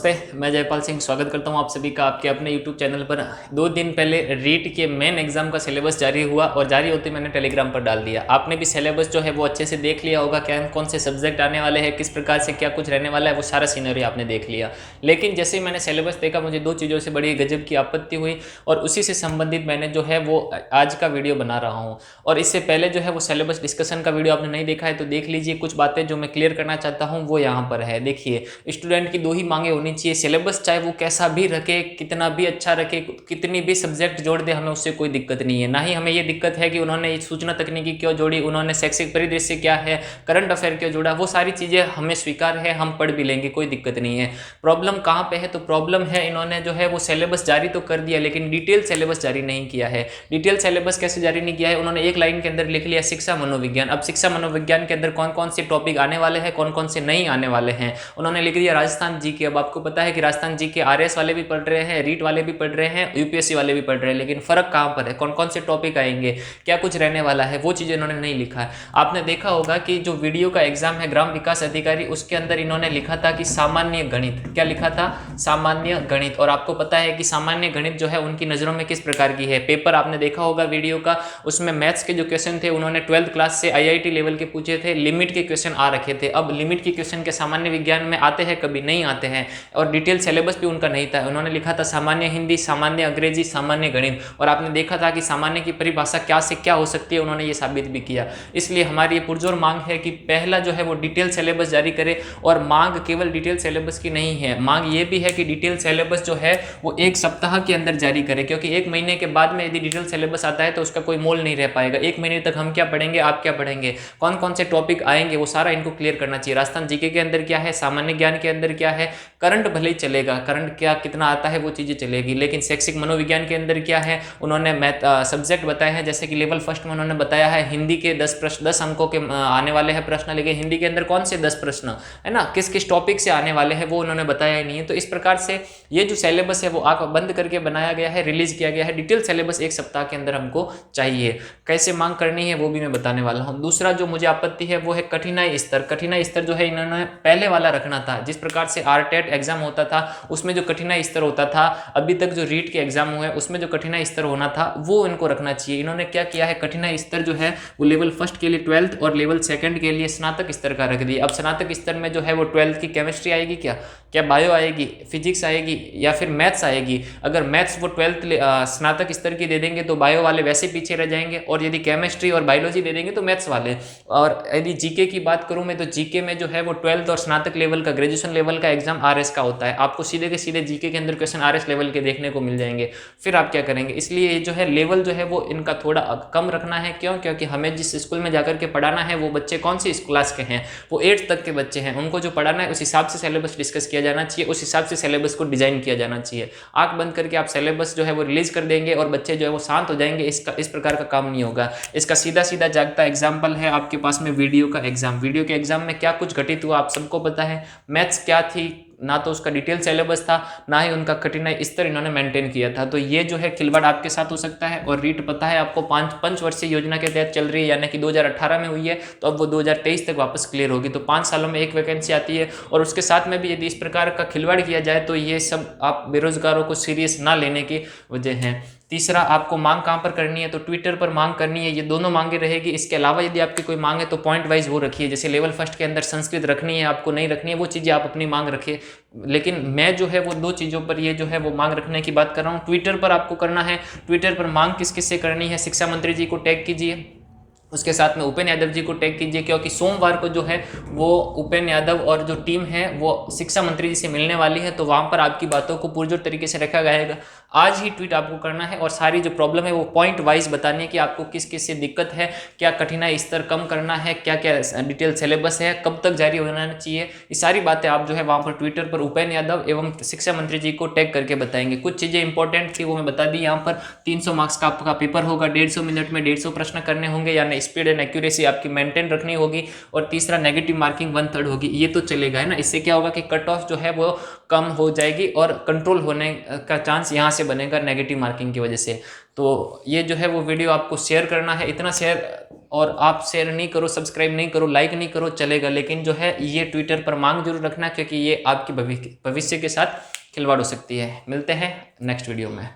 मैं जयपाल सिंह स्वागत करता हूं आप सभी का आपके अपने YouTube चैनल पर। 2 दिन पहले रीट के मेन एग्जाम का सिलेबस जारी हुआ और जारी होते मैंने टेलीग्राम पर डाल दिया। आपने भी सिलेबस जो है वो अच्छे से देख लिया होगा, क्या कौन से सब्जेक्ट आने वाले हैं, किस प्रकार से क्या कुछ रहने वाला है, वो सारा सीनरी आपने देख लिया। लेकिन जैसे ही मैंने सिलेबस देखा मुझे 2 चीज़ों से बड़ी गजब की आपत्ति हुई और उसी से संबंधित मैंने जो है वो आज का वीडियो बना रहा हूँ। और इससे पहले जो है वो सिलेबस डिस्कशन का वीडियो आपने नहीं देखा है तो देख लीजिए। कुछ बातें जो मैं क्लियर करना चाहता हूँ वो यहाँ पर है। देखिए, स्टूडेंट की 2 ही मांगे होनी चाहिए। सिलेबस चाहे वो कैसा भी रखे, कितना भी अच्छा रखे, कितनी भी सब्जेक्ट जोड़ दे, हमें उससे कोई दिक्कत नहीं है। ना ही हमें ये दिक्कत है कि उन्होंने सूचना तकनीकी क्यों जोड़ी, उन्होंने शैक्षिक परिदृश्य क्या है, करंट अफेयर क्यों जोड़ा, वो सारी चीज़ें हमें स्वीकार है, हम पढ़ भी लेंगे, कोई दिक्कत नहीं है। प्रॉब्लम कहाँ पे है? तो प्रॉब्लम है इन्होंने जो है वो सिलेबस जारी तो कर दिया लेकिन डिटेल सिलेबस जारी नहीं किया है। डिटेल सिलेबस कैसे जारी नहीं किया है? उन्होंने एक लाइन के अंदर लिख लिया शिक्षा मनोविज्ञान। अब शिक्षा मनोविज्ञान के अंदर कौन कौन से टॉपिक आने वाले हैं, कौन कौन से नहीं आने वाले हैं, उन्होंने लिख दिया राजस्थान जी के। अब आपको पता है कि राजस्थान जी के आरएस वाले भी पढ़ रहे हैं, रीट वाले भी पढ़ रहे हैं, यूपीएससी वाले भी पढ़ रहे हैं, लेकिन फर्क कहाँ पर है? कौन कौन से टॉपिक आएंगे, क्या कुछ रहने वाला है, वो चीज़ें इन्होंने नहीं लिखा है। आपने देखा होगा कि जो वीडियो का एग्जाम है ग्राम विकास अधिकारी, उसके अंदर इन्होंने लिखा था कि सामान्य गणित। क्या लिखा था? सामान्य गणित। और आपको पता है कि सामान्य गणित जो है उनकी नज़रों में किस प्रकार की है। पेपर आपने देखा होगा वीडियो का, उसमें मैथ्स के जो क्वेश्चन थे उन्होंने 12th क्लास से आईआईटी लेवल के पूछे थे, लिमिट के क्वेश्चन आ रखे थे। अब लिमिट के क्वेश्चन के सामान्य विज्ञान में आते हैं, कभी नहीं आते हैं, और डिटेल सिलेबस भी उनका नहीं था। उन्होंने लिखा था सामान्य हिंदी, सामान्य अंग्रेजी, सामान्य गणित। और आपने देखा था कि सामान्य की परिभाषा क्या से क्या हो सकती है, उन्होंने ये साबित भी किया। इसलिए हमारी ये पुरजोर मांग है कि पहला जो है वो डिटेल सिलेबस जारी करे। और मांग केवल डिटेल सिलेबस की नहीं है, मांग ये भी है कि डिटेल सिलेबस जो है वो 1 सप्ताह के अंदर जारी करे, क्योंकि 1 महीने के बाद में यदि डिटेल सिलेबस आता है तो उसका कोई मोल नहीं रह पाएगा। 1 महीने तक हम क्या पढ़ेंगे, आप क्या पढ़ेंगे, कौन कौन से टॉपिक आएंगे, वो सारा इनको क्लियर करना चाहिए। राजस्थान जीके के अंदर क्या है, सामान्य ज्ञान के अंदर क्या है, करंट भले ही चलेगा, करंट क्या कितना आता है वो चीज़ें चलेगी, लेकिन शैक्षिक मनोविज्ञान के अंदर क्या है, उन्होंने मैथ सब्जेक्ट बताए हैं। जैसे कि लेवल फर्स्ट में उन्होंने बताया है हिंदी के 10 प्रश्न, 10 अंकों के आने वाले हैं प्रश्न, लेकिन हिंदी के अंदर कौन से 10 प्रश्न है ना, किस किस टॉपिक से आने वाले हैं वो उन्होंने बताया ही नहीं है। तो इस प्रकार से ये जो सिलेबस है वो आंख बंद करके बनाया गया है, रिलीज किया गया है। डिटेल सिलेबस 1 सप्ताह के अंदर हमको चाहिए। कैसे मांग करनी है वो भी मैं बताने वाला हूँ। दूसरा जो मुझे आपत्ति है वो है कठिनाई स्तर। कठिनाई स्तर जो है इन्होंने पहले वाला रखना था। जिस प्रकार से आरटेट एग्जाम होता था उसमें जो कठिनाई स्तर होता था, अभी तक जो रीट के एग्जाम हुए उसमें जो कठिनाई स्तर होना था वो इनको रखना चाहिए। इन्होंने क्या किया है, कठिनाई स्तर जो है वो लेवल फर्स्ट के लिए 12th और लेवल सेकंड के लिए स्नातक स्तर का रख दिया। अब स्नातक स्तर में जो है वो 12th की केमिस्ट्री आएगी, क्या क्या बायो आएगी, फिजिक्स आएगी, या फिर मैथ्स आएगी। अगर मैथ्स वो 12th स्नातक स्तर की दे देंगे तो बायो वाले वैसे पीछे रह जाएंगे, और यदि केमिस्ट्री और बायोलॉजी दे देंगे तो मैथ्स वाले। और यदि जीके की बात करूं मैं तो जीके में जो है वो 12th और स्नातक लेवल का, ग्रेजुएशन लेवल का एग्जाम आरएस का होता है। आपको सीधे के सीधे जीके के अंदर क्वेश्चन आरएस लेवल के देखने को मिल जाएंगे। फिर आप क्या करेंगे? इसलिए ये जो है लेवल जो है वो इनका थोड़ा कम रखना है। क्यों? क्योंकि हमें जिस स्कूल में जाकर के पढ़ाना है वो बच्चे कौन सी क्लास के हैं, वो 8th तक के बच्चे हैं। उनको जो पढ़ाना है उस हिसाब से सिलेबस डिस्कस किया जाना चाहिए, उस हिसाब से सिलेबस को डिजाइन किया जाना चाहिए। आंख बंद करके आप सिलेबस जो है वो रिलीज कर देंगे और बच्चे जो है वो शांत हो जाएंगे, इस प्रकार का काम नहीं होगा। इसका सीधा सीधा जागता एग्जाम्पल है आपके पास में वीडियो का एग्जाम। वीडियो के एग्जाम में क्या कुछ घटित हुआ आप सबको पता है। मैथ्स क्या थी, ना तो उसका डिटेल सिलेबस था, ना ही उनका कठिनाई स्तर इन्होंने मेंटेन किया था। तो ये जो है खिलवाड़ आपके साथ हो सकता है। और रीट पता है आपको 5 पंचवर्षीय योजना के तहत चल रही है, यानी कि 2018 में हुई है तो अब वो 2023 तक वापस क्लियर होगी। तो 5 सालों में 1 वैकेंसी आती है। और उसके साथ में भी यदि इस प्रकार का खिलवाड़ किया जाए तो ये सब आप बेरोजगारों को सीरियस ना लेने की वजह है। तीसरा, आपको मांग कहाँ पर करनी है? तो ट्विटर पर मांग करनी है। ये दोनों मांगे रहेगी। इसके अलावा यदि आपकी कोई मांग है तो पॉइंट वाइज वो रखिए। जैसे लेवल फर्स्ट के अंदर संस्कृत रखनी है, आपको नहीं रखनी है, वो चीज़ें आप अपनी मांग रखिए। लेकिन मैं जो है वो 2 चीज़ों पर ये जो है वो मांग रखने की बात कर रहा हूँ। ट्विटर पर आपको करना है। ट्विटर पर मांग किस किस से करनी है? शिक्षा मंत्री जी को टैग कीजिए, उसके साथ में उपेंद्र यादव जी को टैग कीजिए, क्योंकि सोमवार को जो है वो उपेंद्र यादव और जो टीम है वो शिक्षा मंत्री जी से मिलने वाली है। तो वहाँ पर आपकी बातों को पुरजोर तरीके से रखा जाएगा। आज ही ट्वीट आपको करना है और सारी जो प्रॉब्लम है वो पॉइंट वाइज बतानी है कि आपको किस किस से दिक्कत है, क्या कठिनाई स्तर कम करना है, क्या क्या डिटेल सिलेबस है, कब तक जारी होना चाहिए। ये सारी बातें आप जो है वहाँ पर ट्विटर पर उपेंद्र यादव एवं शिक्षा मंत्री जी को टैग करके बताएंगे। कुछ चीज़ें इंपॉर्टेंट थी वो मैं बता दी यहाँ पर। 300 मार्क्स का आपका पेपर होगा, 150 मिनट में 150 प्रश्न करने होंगे, यानी स्पीड एंड एक्यूरेसी आपकी मेंटेन रखनी होगी, और तीसरा नेगेटिव मार्किंग 1/3 होगी। ये तो चलेगा है ना, इससे क्या होगा कि कट ऑफ जो है वो कम हो जाएगी और कंट्रोल होने का चांस यहाँ से बनेगा नेगेटिव मार्किंग की वजह से। तो ये जो है वो वीडियो आपको शेयर करना है, इतना शेयर, और आप शेयर नहीं करो, सब्सक्राइब नहीं करो, लाइक नहीं करो चलेगा, लेकिन जो है ये ट्विटर पर मांग जरूर रखना, क्योंकि ये आपके भविष्य के साथ खिलवाड़ हो सकती है। मिलते हैं नेक्स्ट वीडियो में।